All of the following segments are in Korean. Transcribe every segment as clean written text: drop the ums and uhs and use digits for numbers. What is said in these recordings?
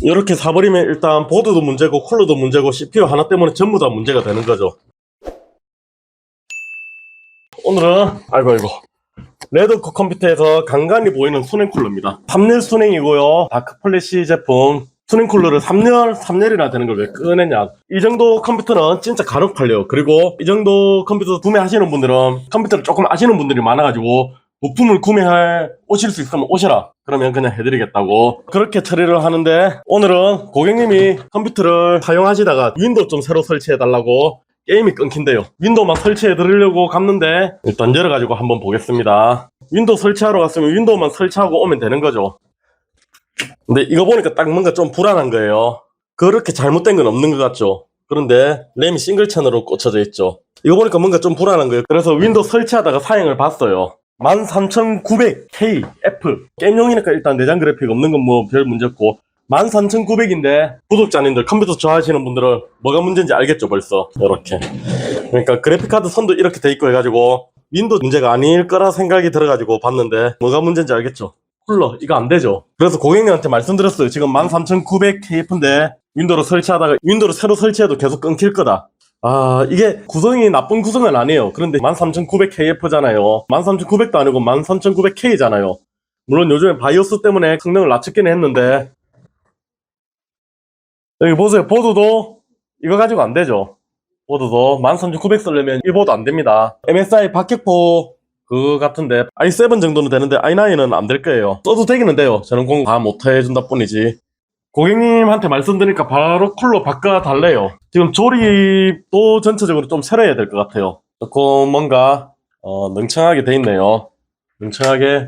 이렇게 사버리면 일단 보드도 문제고 쿨러도 문제고 CPU 하나 때문에 전부 다 문제가 되는 거죠. 오늘은 아이고 레드코 컴퓨터에서 간간히 보이는 수냉 쿨러입니다. 3열 수냉이고요. 다크플래시 제품 수냉 쿨러를 3열이나 되는 걸 왜 꺼내냐. 이 정도 컴퓨터는 진짜 간혹 팔려요. 그리고 이 정도 컴퓨터 구매하시는 분들은 컴퓨터를 조금 아시는 분들이 많아가지고 부품을 구매해 오실 수 있으면 오셔라, 그러면 그냥 해드리겠다고 그렇게 처리를 하는데, 오늘은 고객님이 컴퓨터를 사용하시다가 윈도우 좀 새로 설치해달라고 게임이 끊긴대요. 윈도우만 설치해 드리려고 갔는데 일단 열어가지고 한번 보겠습니다. 윈도우 설치하러 갔으면 윈도우만 설치하고 오면 되는 거죠. 근데 이거 보니까 딱 뭔가 좀 불안한 거예요. 그렇게 잘못된 건 없는 것 같죠. 그런데 램이 싱글 채널로 꽂혀져 있죠. 이거 보니까 뭔가 좀 불안한 거예요. 그래서 윈도우 설치하다가 사양을 봤어요. 13900K F 게임용이니까 일단 내장 그래픽 없는 건 뭐 별 문제 없고, 13900인데 구독자님들 컴퓨터 좋아하시는 분들은 뭐가 문제인지 알겠죠 벌써. 이렇게 그러니까 그래픽카드 선도 이렇게 돼 있고 해가지고 윈도우 문제가 아닐 거라 생각이 들어가지고 봤는데 뭐가 문제인지 알겠죠. 쿨러 이거 안 되죠. 그래서 고객님한테 말씀드렸어요. 지금 13900KF인데 윈도우를 설치하다가 윈도우를 새로 설치해도 계속 끊길 거다. 아, 이게 구성이 나쁜 구성은 아니에요. 그런데 13900KF잖아요 13900도 아니고 13900K잖아요 물론 요즘에 바이오스 때문에 성능을 낮췄긴 했는데, 여기 보세요. 보드도 이거 가지고 안 되죠. 보드도 13900 쓰려면 이 보드 안 됩니다. MSI 박격포 그거 같은데 i7 정도는 되는데 i9은 안 될 거예요. 써도 되기는 돼요. 저는 공부 다 못 해준다 뿐이지. 고객님한테 말씀드리니까 바로 쿨러 바꿔달래요. 지금 조립도 전체적으로 좀 새로 해야 될 것 같아요. 조금 뭔가 능청하게 돼 있네요. 능청하게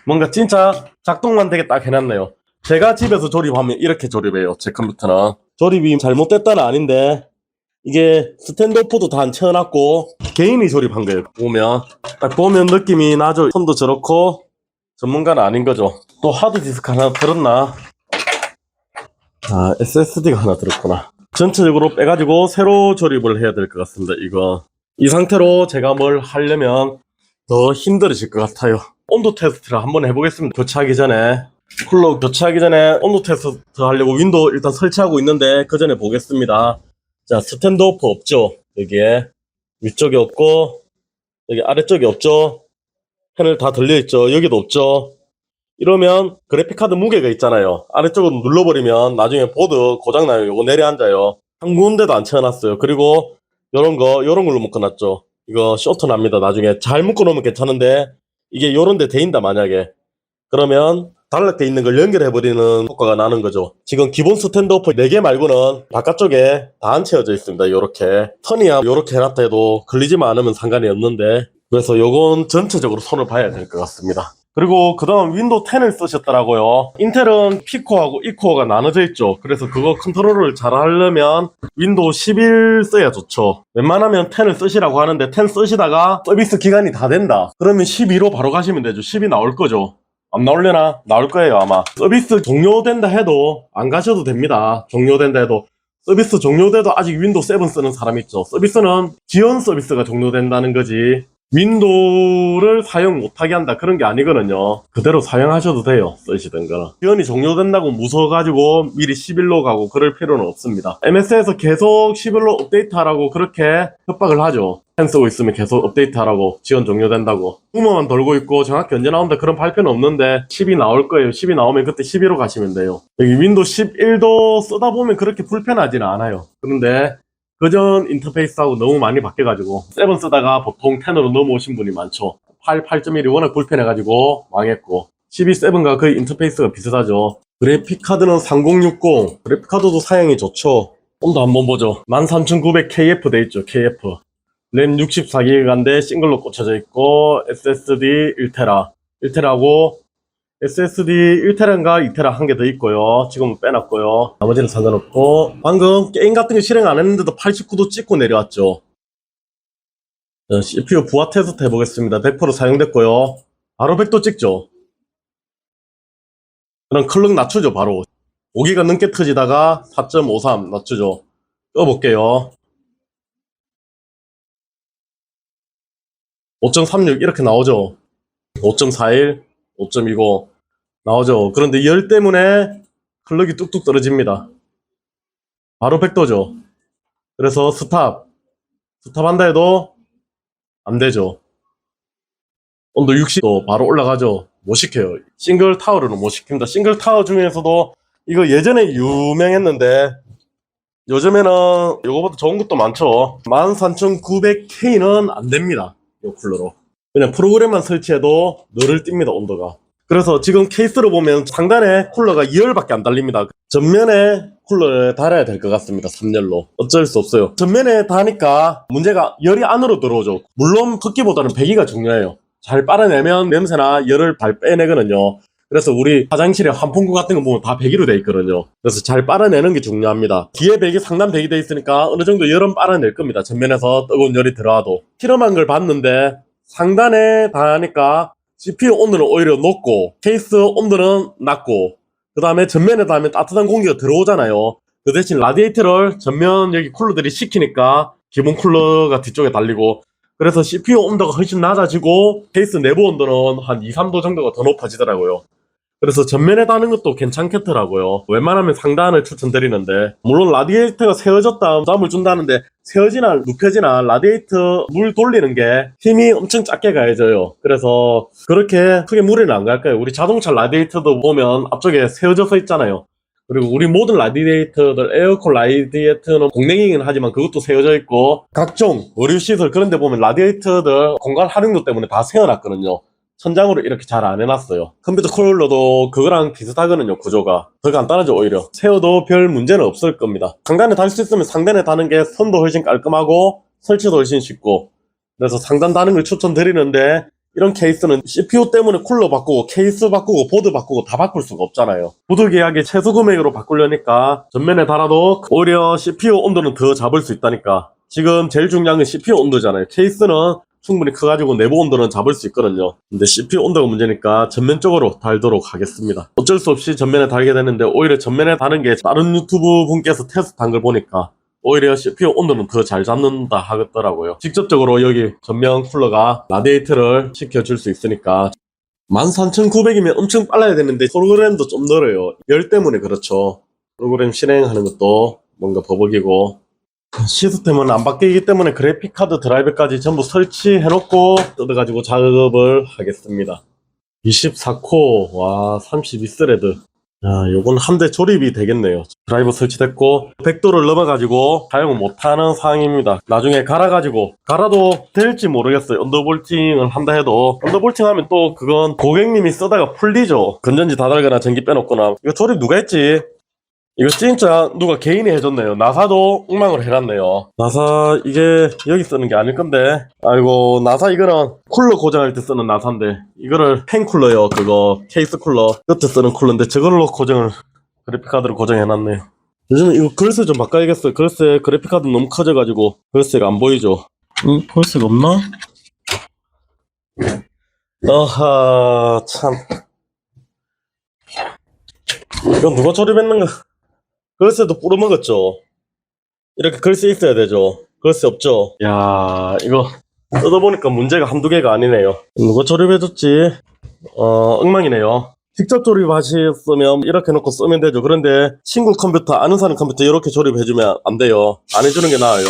뭔가 진짜 작동만 되게 딱 해놨네요. 제가 집에서 조립하면 이렇게 조립해요. 제 컴퓨터는 조립이 잘못됐다는 아닌데 이게 스탠드오프도 다 안 채워놨고 개인이 조립한 거예요. 보면 딱 보면 느낌이 나죠. 손도 저렇고 전문가는 아닌 거죠. 또 하드디스크 하나 들었나? 아, SSD가 하나 들었구나. 전체적으로 빼가지고 새로 조립을 해야 될 것 같습니다. 이거 이 상태로 제가 뭘 하려면 더 힘들어질 것 같아요. 온도 테스트를 한번 해보겠습니다. 교체하기 전에 쿨러 교체하기 전에 온도 테스트 하려고 윈도우 일단 설치하고 있는데 그 전에 보겠습니다. 자, 스탠드 오프 없죠. 여기에 위쪽에 없고 여기 아래쪽에 없죠. 패널 다 들려있죠. 여기도 없죠. 이러면 그래픽카드 무게가 있잖아요. 아래쪽으로 눌러버리면 나중에 보드 고장나요. 요거 내려앉아요. 한 군데도 안 채워놨어요. 그리고 요런 걸로 묶어놨죠. 이거 쇼트 납니다. 나중에 잘 묶어놓으면 괜찮은데 이게 요런데 데인다 만약에, 그러면 단락돼 있는 걸 연결해버리는 효과가 나는 거죠. 지금 기본 스탠드오프 4개 말고는 바깥쪽에 다 안 채워져 있습니다. 요렇게 턴이야 요렇게 해놨다 해도 걸리지만 않으면 상관이 없는데, 그래서 요건 전체적으로 손을 봐야 될 것 같습니다. 그리고 그 다음 윈도우 10을 쓰셨더라고요. 인텔은 P코어하고 E코어가 나눠져 있죠. 그래서 그거 컨트롤을 잘 하려면 윈도우 11 써야 좋죠. 웬만하면 10을 쓰시라고 하는데 10 쓰시다가 서비스 기간이 다 된다 그러면 12로 바로 가시면 되죠. 10이 나올 거죠. 안 나올려나? 나올 거예요 아마. 서비스 종료된다 해도 안 가셔도 됩니다. 종료된다 해도. 서비스 종료돼도 아직 윈도우 7 쓰는 사람 있죠. 서비스는 지원 서비스가 종료된다는 거지 윈도우를 사용 못하게 한다 그런 게 아니거든요. 그대로 사용하셔도 돼요. 쓰시던 거는. 지원이 종료된다고 무서워가지고 미리 11로 가고 그럴 필요는 없습니다. MS에서 계속 11로 업데이트하라고 그렇게 협박을 하죠. 펜 쓰고 있으면 계속 업데이트하라고, 지원 종료된다고. 루머만 돌고 있고 정확히 언제 나온다 그런 발표는 없는데 10이 나올 거예요. 10이 나오면 그때 12로 가시면 돼요. 여기 윈도우 11도 쓰다 보면 그렇게 불편하지는 않아요. 그런데 그전 인터페이스하고 너무 많이 바뀌어가지고 7 쓰다가 보통 10으로 넘어오신 분이 많죠. 8.1이 워낙 불편해가지고 망했고, 12.7과 거의 인터페이스가 비슷하죠. 그래픽카드는 3060 그래픽카드도 사양이 좋죠. 온도 한번 보죠. 13900KF 돼있죠. KF 램 64GB인데 싱글로 꽂혀져 있고 SSD 1TB 1TB하고 SSD 1TB인가 2TB 한 개 더 있고요. 지금은 빼놨고요. 나머지는 상관없고, 방금 게임 같은 거 실행 안 했는데도 89도 찍고 내려왔죠. CPU 부하 테스트 해보겠습니다. 100% 사용됐고요. 바로 100도 찍죠. 그럼 클럭 낮추죠. 바로 5기가 넘게 터지다가 4.53 낮추죠. 꺼볼게요. 5.36 이렇게 나오죠. 5.41 5.20 나오죠. 그런데 열 때문에 클럭이 뚝뚝 떨어집니다. 바로 100도죠. 그래서 스탑한다 해도 안 되죠. 온도 60도 바로 올라가죠. 못 시켜요. 싱글 타워로는 못 시킵니다. 싱글 타워 중에서도 이거 예전에 유명했는데 요즘에는 이거보다 좋은 것도 많죠. 13900K는 안 됩니다. 이 쿨러로. 그냥 프로그램만 설치해도 늘을 띱니다, 온도가. 그래서 지금 케이스로 보면 상단에 쿨러가 2열밖에 안 달립니다. 전면에 쿨러를 달아야 될 것 같습니다. 3열로. 어쩔 수 없어요. 전면에 다니까 문제가 열이 안으로 들어오죠. 물론 흡기보다는 배기가 중요해요. 잘 빨아내면 냄새나 열을 잘 빼내거든요. 그래서 우리 화장실에 환풍구 같은 거 보면 다 배기로 돼 있거든요. 그래서 잘 빨아내는 게 중요합니다. 뒤에 배기 상단 배기 돼 있으니까 어느 정도 열은 빨아낼 겁니다. 전면에서 뜨거운 열이 들어와도. 실험한 걸 봤는데 상단에 닿으니까 CPU 온도는 오히려 높고 케이스 온도는 낮고 그 다음에 전면에 닿으면 따뜻한 공기가 들어오잖아요. 그 대신 라디에이터를 전면 여기 쿨러들이 식히니까 기본 쿨러가 뒤쪽에 달리고 그래서 CPU 온도가 훨씬 낮아지고 케이스 내부 온도는 한 2, 3도 정도가 더 높아지더라고요. 그래서 전면에 다는 것도 괜찮겠더라고요. 웬만하면 상단을 추천드리는데 물론 라디에이터가 세워졌다 부담을 준다는데 세워지나 눕혀지나 라디에이터 물 돌리는 게 힘이 엄청 작게 가해져요. 그래서 그렇게 크게 무리는 안 갈 거예요. 우리 자동차 라디에이터도 보면 앞쪽에 세워져서 있잖아요. 그리고 우리 모든 라디에이터들 에어컨 라디에이터는 공랭이긴 하지만 그것도 세워져 있고 각종 의류시설 그런 데 보면 라디에이터들 공간 활용도 때문에 다 세워놨거든요. 천장으로 이렇게 잘 안 해놨어요. 컴퓨터 쿨러도 그거랑 비슷하거든요. 구조가 더 간단하죠. 오히려 세워도 별 문제는 없을 겁니다. 상단에 달 수 있으면 상단에 다는 게 선도 훨씬 깔끔하고 설치도 훨씬 쉽고 그래서 상단 다는 걸 추천드리는데 이런 케이스는 CPU 때문에 쿨러 바꾸고 케이스 바꾸고 보드 바꾸고 다 바꿀 수가 없잖아요. 보드 계약의 최소 금액으로 바꾸려니까 전면에 달아도 오히려 CPU 온도는 더 잡을 수 있다니까. 지금 제일 중요한 건 CPU 온도잖아요. 케이스는 충분히 커가지고 내부 온도는 잡을 수 있거든요. 근데 CPU 온도가 문제니까 전면 쪽으로 달도록 하겠습니다. 어쩔 수 없이 전면에 달게 되는데 오히려 전면에 다는 게 다른 유튜브 분께서 테스트한 걸 보니까 오히려 CPU 온도는 더 잘 잡는다 하더라고요. 직접적으로 여기 전면 쿨러가 라디에이터를 식혀줄 수 있으니까 13900이면 엄청 빨라야 되는데 프로그램도 좀 늘어요. 열 때문에 그렇죠. 프로그램 실행하는 것도 뭔가 버벅이고 시스템은 안 바뀌기 때문에 그래픽카드 드라이버까지 전부 설치해놓고 뜯어가지고 작업을 하겠습니다. 24코어 와 32스레드 요건 한 대 조립이 되겠네요. 드라이버 설치됐고 100도를 넘어가지고 사용을 못하는 상황입니다. 나중에 갈아도 될지 모르겠어요. 언더볼팅을 한다 해도 언더볼팅 하면 또 그건 고객님이 쓰다가 풀리죠. 건전지 다 달거나 전기 빼놓거나. 이거 조립 누가 했지? 이거 진짜 누가 개인이 해줬네요. 나사도 엉망으로 해놨네요. 나사 이게 여기 쓰는 게 아닐 건데 아이고 나사 이거는 쿨러 고정할 때 쓰는 나사인데 이거를 펜 쿨러요. 그거 케이스 쿨러 끝에 쓰는 쿨러인데 저걸로 고정을 그래픽카드로 고정해놨네요. 요즘 이거 글쎄 좀 바꿔야겠어요. 글쎄 그래픽카드 너무 커져가지고 글쎄가 안 보이죠. 글쎄가 없나? 아하 참 이건 누가 조립했는가? 글쎄도 뿌려먹었죠. 이렇게 글씨 있어야 되죠. 글씨 없죠. 야 이거 뜯어보니까 문제가 한두 개가 아니네요. 누가 조립해줬지? 엉망이네요. 직접 조립하셨으면 이렇게 놓고 쓰면 되죠. 그런데 친구 컴퓨터 아는 사람 컴퓨터 이렇게 조립해주면 안 돼요. 안 해주는 게 나아요.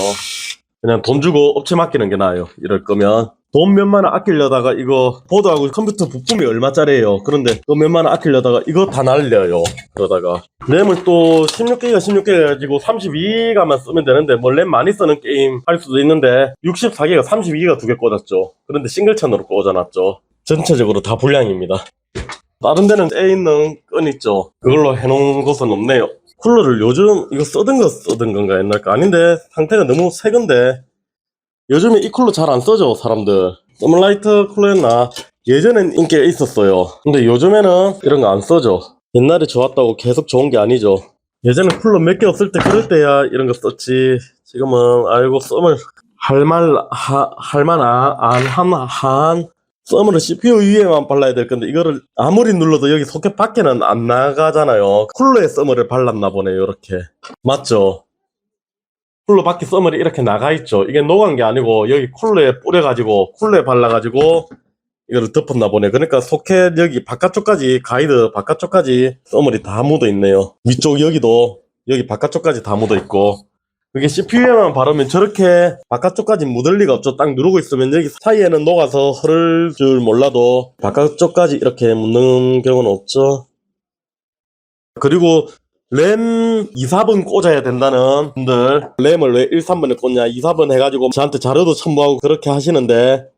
그냥 돈 주고 업체 맡기는 게 나아요. 이럴 거면 돈 몇만 원 아끼려다가 이거 보드하고 컴퓨터 부품이 얼마짜리예요. 그런데 그 몇만 원 아끼려다가 이거 다 날려요. 그러다가 램을 또 16기가 가지고 32기가만 쓰면 되는데 뭐 램 많이 쓰는 게임 할 수도 있는데 64기가 32기가 두 개 꽂았죠. 그런데 싱글천으로 꽂아놨죠. 전체적으로 다 불량입니다. 다른 데는 애 있는 끈 있죠. 그걸로 해놓은 곳은 없네요. 쿨러를 요즘 이거 쓰던 건가 옛날 거 아닌데 상태가 너무 새 건데 요즘에 이 쿨러 잘 안 써죠 사람들. 서머라이트 쿨러였나 예전엔 인기가 있었어요. 근데 요즘에는 이런 거 안 써죠. 옛날에 좋았다고 계속 좋은 게 아니죠. 예전에 쿨러 몇 개 없을 때 그럴 때야 이런 거 썼지. 지금은 아이고 썸을 할만한 썸을 CPU 위에만 발라야 될 건데 이거를 아무리 눌러도 여기 소켓 밖에는 안 나가잖아요. 쿨러에 썸을 발랐나 보네요. 이렇게 맞죠? 쿨러 밖에 썸을 이렇게 나가 있죠. 이게 녹은 게 아니고 여기 쿨러에 뿌려가지고 쿨러에 발라가지고 이거를 덮었나 보네. 그러니까 소켓 여기 바깥쪽까지, 가이드 바깥쪽까지 써머리 다 묻어 있네요. 위쪽 여기도, 여기 바깥쪽까지 다 묻어 있고. 그게 CPU에만 바르면 저렇게 바깥쪽까지 묻을 리가 없죠. 딱 누르고 있으면 여기 사이에는 녹아서 흐를 줄 몰라도 바깥쪽까지 이렇게 묻는 경우는 없죠. 그리고 램 2, 4번 꽂아야 된다는 분들, 램을 왜 1, 3번에 꽂냐, 2, 4번 해가지고 저한테 자료도 첨부하고 그렇게 하시는데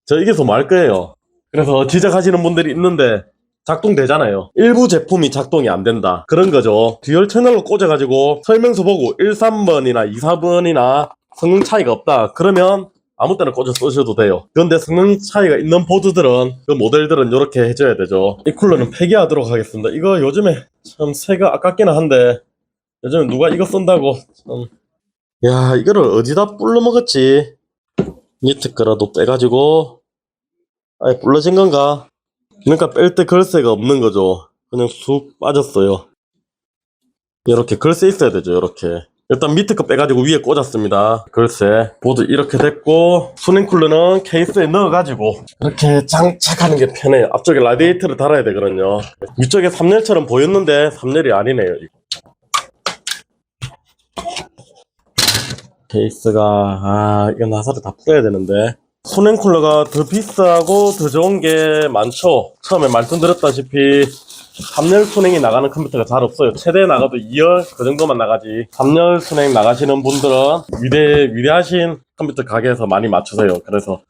저 이게 더 말 거예요. 그래서 지적하시는 분들이 있는데 작동되잖아요. 일부 제품이 작동이 안 된다, 그런 거죠. 듀얼 채널로 꽂아가지고 설명서 보고 1, 3번이나 2, 4번이나 성능 차이가 없다 그러면 아무 때나 꽂아 쓰셔도 돼요. 그런데 성능 차이가 있는 보드들은, 그 모델들은 이렇게 해줘야 되죠. 이 쿨러는 폐기하도록 하겠습니다. 이거 요즘에 참 새가 아깝기는 한데 요즘에 누가 이거 쓴다고 참. 야, 이거를 어디다 불러 먹었지? 밑에 거라도 빼가지고 아예 불러진 건가? 그러니까 뺄 때 걸쇠가 없는 거죠. 그냥 쑥 빠졌어요. 이렇게 걸쇠 있어야 되죠. 이렇게 일단 밑에 거 빼가지고 위에 꽂았습니다. 걸쇠. 보드 이렇게 됐고, 수냉쿨러는 케이스에 넣어가지고 이렇게 장착하는 게 편해요. 앞쪽에 라디에이터를 달아야 되거든요. 위쪽에 3열처럼 보였는데 3열이 아니네요. 케이스가, 이거 나사를 다 풀어야 되는데. 수냉쿨러가 더 비싸고 더 좋은 게 많죠. 처음에 말씀드렸다시피 3열 순행이 나가는 컴퓨터가 잘 없어요. 최대 나가도 2열 그 정도만 나가지. 3열 순행 나가시는 분들은 위대하신 컴퓨터 가게에서 많이 맞추세요. 그래서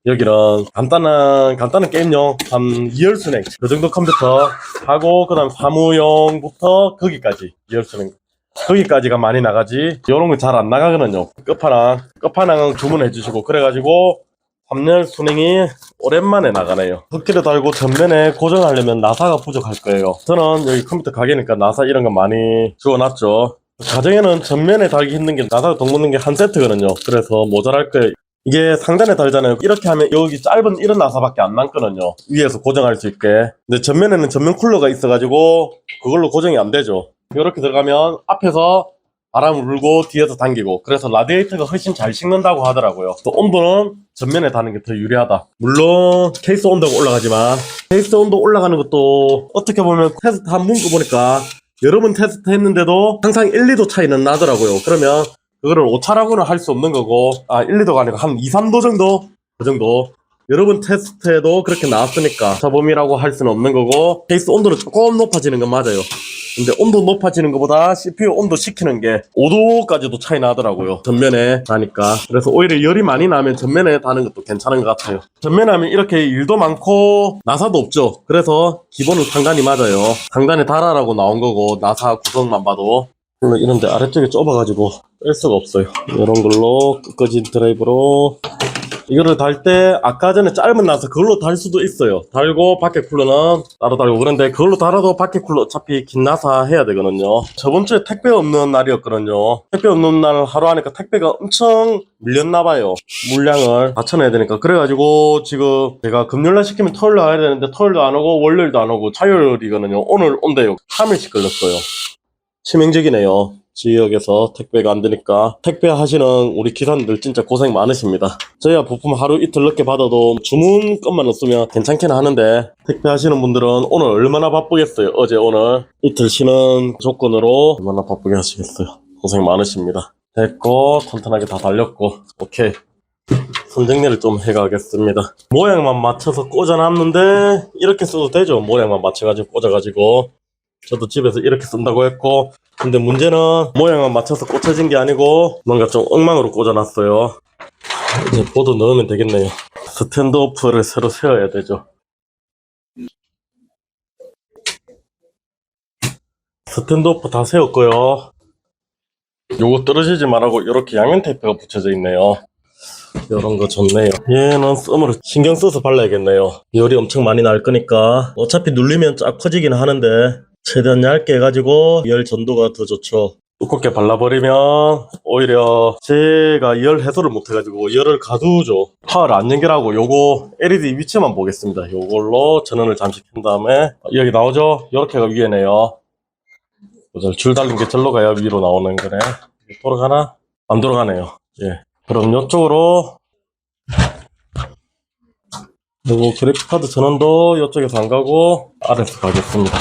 여기는 간단한 게임용 한 2열 순행 그 정도 컴퓨터 하고, 그 다음 사무용부터 거기까지 2열 순행, 거기까지가 많이 나가지 이런 거 잘 안 나가거든요. 끝판왕은 주문해 주시고. 그래가지고 3열 순행이 오랜만에 나가네요. 흡기를 달고 전면에 고정하려면 나사가 부족할 거예요. 저는 여기 컴퓨터 가게니까 나사 이런 거 많이 주워놨죠. 가정에는 전면에 달기 힘든 게 나사가 동묻는 게 한 세트거든요. 그래서 모자랄 거예요. 이게 상단에 달잖아요. 이렇게 하면 여기 짧은 이런 나사밖에 안 남거든요. 위에서 고정할 수 있게. 근데 전면에는 전면 쿨러가 있어가지고 그걸로 고정이 안 되죠. 이렇게 들어가면 앞에서 바람을 불고 뒤에서 당기고, 그래서 라디에이터가 훨씬 잘 식는다고 하더라고요. 또 온도는 전면에 다는 게 더 유리하다. 물론 케이스 온도가 올라가지만, 케이스 온도 올라가는 것도 어떻게 보면 테스트 한 문구 보니까 여러 번 테스트 했는데도 항상 1, 2도 차이는 나더라고요. 그러면 그거를 오차라고는 할 수 없는 거고, 1, 2도가 아니고 한 2, 3도 정도? 그 정도. 여러 번 테스트해도 그렇게 나왔으니까 오차범위라고 할 수는 없는 거고, 케이스 온도는 조금 높아지는 건 맞아요. 근데 온도 높아지는 것보다 CPU 온도 식히는 게 5도까지도 차이 나더라고요. 전면에 나니까. 그래서 오히려 열이 많이 나면 전면에 다는 것도 괜찮은 것 같아요. 전면에 하면 이렇게 일도 많고 나사도 없죠. 그래서 기본은 상단이 맞아요. 상단에 달아라고 나온 거고, 나사 구성만 봐도. 물론 이런데 아래쪽에 좁아가지고 뺄 수가 없어요. 이런 걸로 끝까지 드라이브로 이거를 달 때 아까 전에 짧은 나사 그걸로 달 수도 있어요. 달고 밖에 쿨러는 따로 달고. 그런데 그걸로 달아도 밖에 쿨러 어차피 긴 나사 해야 되거든요. 저번 주에 택배 없는 날이었거든요. 택배 없는 날 하루 하니까 택배가 엄청 밀렸나봐요. 물량을 받쳐내야 되니까. 그래가지고 지금 제가 금요일날 시키면 토요일날 와야 되는데 토요일도 안 오고 월요일도 안 오고 화요일이거든요. 오늘 온대요. 3일씩 걸렸어요. 치명적이네요. 지역에서 택배가 안 되니까. 택배 하시는 우리 기사님들 진짜 고생 많으십니다. 저희야 부품 하루 이틀 늦게 받아도 주문 것만 없으면 괜찮긴 하는데, 택배 하시는 분들은 오늘 얼마나 바쁘겠어요. 어제 오늘 이틀 쉬는 조건으로 얼마나 바쁘게 하시겠어요. 고생 많으십니다. 됐고 튼튼하게 다 달렸고 오케이. 선정리를 좀 해가겠습니다. 모양만 맞춰서 꽂아놨는데 이렇게 써도 되죠. 모양만 맞춰가지고 꽂아가지고. 저도 집에서 이렇게 쓴다고 했고, 근데 문제는 모양만 맞춰서 꽂혀진 게 아니고 뭔가 좀 엉망으로 꽂아놨어요. 이제 보드 넣으면 되겠네요. 스탠드오프를 새로 세워야 되죠. 스탠드오프 다 세웠고요. 요거 떨어지지 말라고 이렇게 양면 테이프가 붙여져 있네요. 이런 거 좋네요. 얘는 썸으로 신경 써서 발라야겠네요. 열이 엄청 많이 날 거니까. 어차피 눌리면 쫙 커지긴 하는데 최대한 얇게 해가지고 열 전도가 더 좋죠. 두껍게 발라버리면 오히려 제가 열 해소를 못해가지고 열을 가두죠. 파워를 안 연결하고 요거 LED 위치만 보겠습니다. 요걸로 전원을 잠시 켠 다음에 여기 나오죠? 이렇게가 위에네요. 줄 달린 게 절로 가야 위로 나오는 거네. 돌아가나? 안 돌아가네요. 예. 그럼 이쪽으로 그리고 그래픽카드 전원도 이쪽에서 안 가고 아래에서 가겠습니다.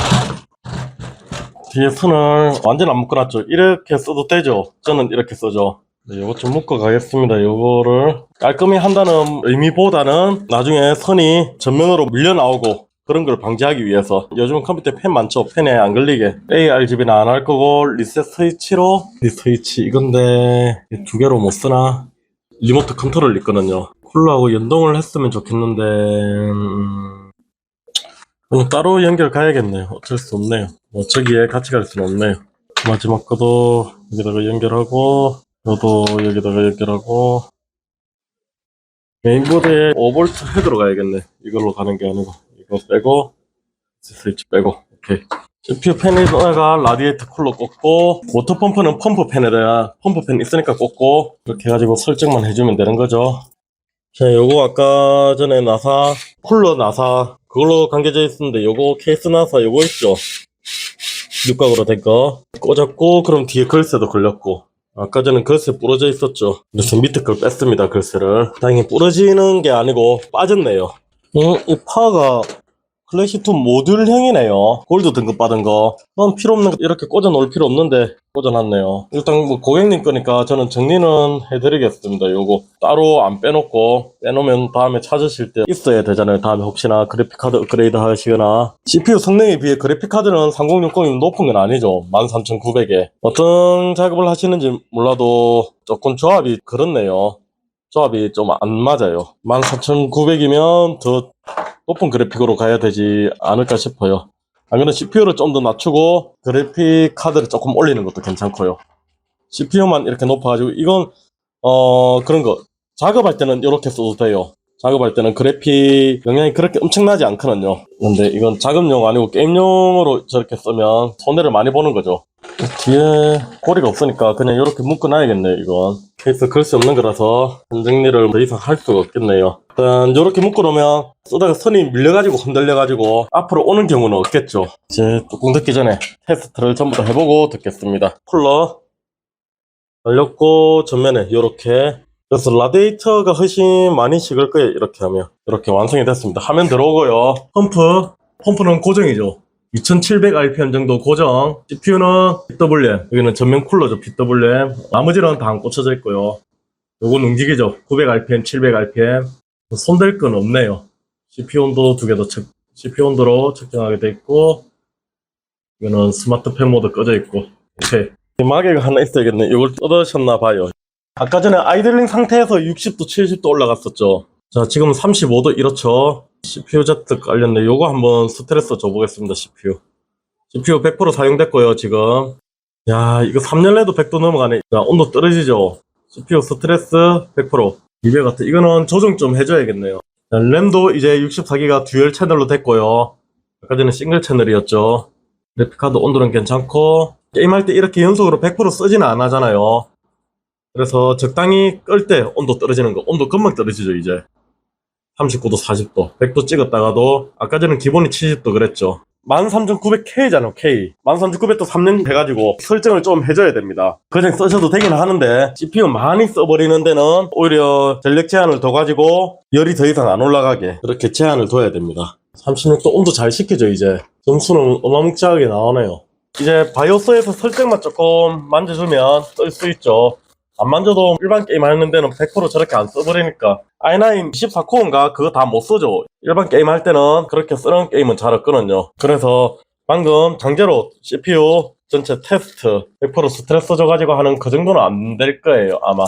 뒤에 선을 완전 안 묶어놨죠. 이렇게 써도 되죠. 저는 이렇게 써죠. 네, 요거 좀 묶어 가겠습니다. 요거를 깔끔히 한다는 의미보다는 나중에 선이 전면으로 밀려 나오고 그런 걸 방지하기 위해서. 요즘 컴퓨터에 펜 많죠. 펜에 안 걸리게 ARGB는 안 할 거고 리셋 스위치로 스위치 이건데 두 개로 못 쓰나. 리모트 컨트롤 있거든요. 쿨러하고 연동을 했으면 좋겠는데 그냥 따로 연결 가야겠네요. 어쩔 수 없네요. 뭐 저기에 같이 갈 수는 없네요. 마지막 거도 여기다가 연결하고 이것도 여기다가 연결하고 메인보드에 5V 헤드로 가야겠네. 이걸로 가는 게 아니고 이거 빼고 스위치 빼고. 오케이. CPU 팬에다가 라디에이터 쿨러 꽂고 워터펌프는 펌프팬에다가 펌프팬 있으니까 꽂고 이렇게 해가지고 설정만 해주면 되는 거죠. 자, 요거 아까 전에 나사 쿨러 나사 그걸로 감겨져 있었는데 요거 케이스 나사 요거 있죠. 육각으로 된 거 꽂았고 그럼 뒤에 걸쇠도 걸렸고 아까 전에 걸쇠 부러져 있었죠. 그래서 밑에 걸 뺐습니다. 걸쇠를. 다행히 부러지는 게 아니고 빠졌네요. 이 파가 클래식2 모듈형이네요. 골드 등급 받은 거. 그건 필요 없는 거 이렇게 꽂아 놓을 필요 없는데 꽂아놨네요. 일단 뭐 고객님 거니까 저는 정리는 해드리겠습니다. 요거 따로 안 빼놓고 빼놓으면 다음에 찾으실 때 있어야 되잖아요. 다음에 혹시나 그래픽카드 업그레이드 하시거나. CPU 성능에 비해 그래픽카드는 3060이 높은 건 아니죠. 13900에 어떤 작업을 하시는지 몰라도 조금 조합이 그렇네요. 조합이 좀 안 맞아요. 13900이면 더 높은 그래픽으로 가야 되지 않을까 싶어요. 안 그러면 CPU를 좀 더 낮추고 그래픽 카드를 조금 올리는 것도 괜찮고요. CPU만 이렇게 높아가지고 이건 그런 거 작업할 때는 이렇게 써도 돼요. 작업할 때는 그래픽 영향이 그렇게 엄청나지 않거든요. 근데 이건 작업용 아니고 게임용으로 저렇게 쓰면 손해를 많이 보는 거죠. 뒤에 고리가 없으니까 그냥 이렇게 묶어놔야겠네요. 이건 케이스 걸수 없는 거라서 선 정리를 더 이상 할 수가 없겠네요. 일단 이렇게 묶어놓으면 쓰다가 선이 밀려가지고 흔들려가지고 앞으로 오는 경우는 없겠죠. 이제 뚜껑 닫기 전에 테스트를 전부 다 해보고 듣겠습니다. 쿨러 열렸고 전면에 이렇게, 그래서 라디에이터가 훨씬 많이 식을 거예요. 이렇게 하면 이렇게 완성이 됐습니다. 화면 들어오고요. 펌프는 고정이죠. 2700rpm 정도 고정. CPU는 PWM, 여기는 전면 쿨러죠. PWM. 나머지는 다 안 꽂혀져 있고요. 요건 움직이죠. 900rpm, 700rpm. 손댈 건 없네요. CPU 온도 두 개 더 CPU 온도로 측정하게 돼 있고, 이거는 스마트 팬 모드 꺼져 있고. 오케이. 마개가 하나 있어야겠네. 이걸 뜯으셨나 봐요. 아까 전에 아이들링 상태에서 60도, 70도 올라갔었죠. 자, 지금 35도 이렇죠. CPU Z 깔렸네. 요거 한번 스트레스 줘보겠습니다. CPU 100% 사용됐고요. 지금 야, 이거 3년 내도 100도 넘어가네. 자, 온도 떨어지죠. CPU 스트레스 100%. 200 같은 이거는 조정 좀 해줘야겠네요. 자, 램도 이제 64기가 듀얼 채널로 됐고요. 아까 전에 싱글 채널이었죠. 그래픽카드 온도는 괜찮고, 게임할 때 이렇게 연속으로 100% 쓰지는 안 하잖아요. 그래서 적당히 끌 때 온도 떨어지는 거. 온도 금방 떨어지죠. 이제 39도, 40도, 100도 찍었다가도 아까 전에 기본이 70도 그랬죠. 13900K잖아요. K 13900도 3년 해가지고 설정을 좀 해줘야 됩니다. 그냥 쓰셔도 되긴 하는데 CPU 많이 써버리는 데는 오히려 전력 제한을 둬가지고 열이 더 이상 안 올라가게 그렇게 제한을 둬야 됩니다. 36도 온도 잘 시키죠. 이제 점수는 어마무시하게 나오네요. 이제 바이오스에서 설정만 조금 만져주면 쓸 수 있죠. 안 만져도 일반 게임 하는 데는 100% 저렇게 안 써버리니까. i9 24코어인가 그거 다 못 쓰죠. 일반 게임 할 때는 그렇게 쓰는 게임은 잘 없거든요. 그래서 방금 강제로 CPU 전체 테스트 100% 스트레스 줘가지고 하는 그 정도는 안 될 거예요. 아마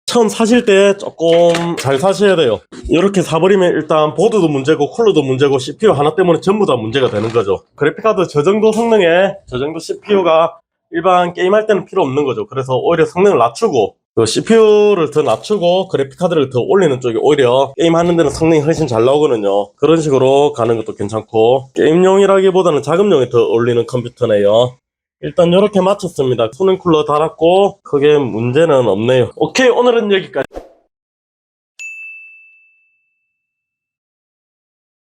처음 사실 때 조금 잘 사셔야 돼요. 이렇게 사버리면 일단 보드도 문제고 쿨러도 문제고 CPU 하나 때문에 전부 다 문제가 되는 거죠. 그래픽카드 저 정도 성능에 저 정도 CPU가 일반 게임할 때는 필요 없는 거죠. 그래서 오히려 성능을 낮추고 그 CPU를 더 낮추고 그래픽카드를 더 올리는 쪽이 오히려 게임하는 데는 성능이 훨씬 잘 나오거든요. 그런 식으로 가는 것도 괜찮고, 게임용이라기보다는 작업용에 더 어울리는 컴퓨터네요. 일단 이렇게 마쳤습니다. 수능 쿨러 달았고 크게 문제는 없네요. 오케이, 오늘은 여기까지.